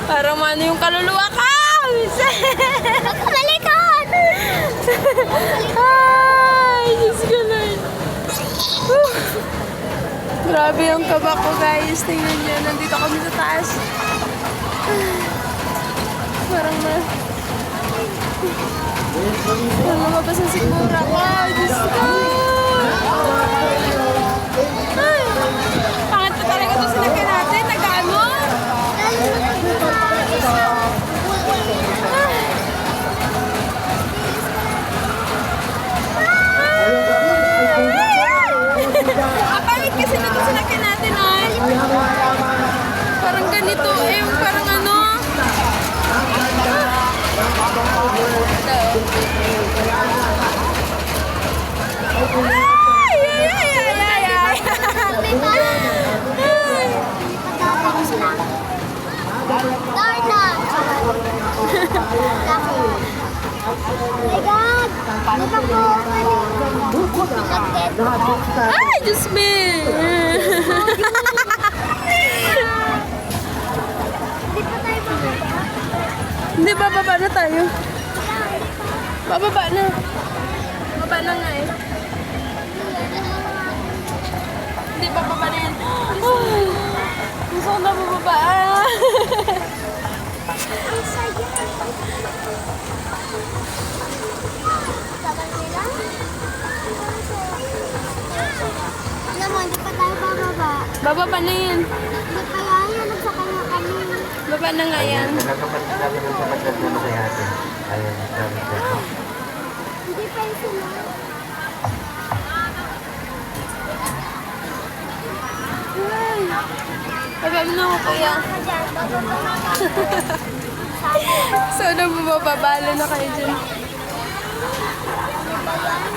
Parang ano yung kaluluwa ka! Malikot! Ay, Diyos ko Lord. Grabe yung kaba ko, guys. Tingnan niyo, nandito kami sa taas. Parang lumabas ang sikmura ko. Diyos ko! Ay, pangit na talaga ito sinagyan natin. Nag-ano? Ang pangit kasi nito sinagyan natin, ay. Parang ganito, eh. Parang ano. Ay! Ay! Ay! Ay! Ay! Ay, Diyos me! Hindi, bababa na tayo. Bababa na. Bababa na nga eh. Hindi, bababa na yan. Gusto ko na bababa. Alam mo, hindi pa tayo bababa. Bababa na yan. Hindi pa yan, nagsakay na kami. Baba na nga yan. Sabi ko sa pagkat na kay ate. Ayun, sabi ko. Hindi pa yung sila. Bababa na ako, kuya. So, nabababalo na kayo dyan.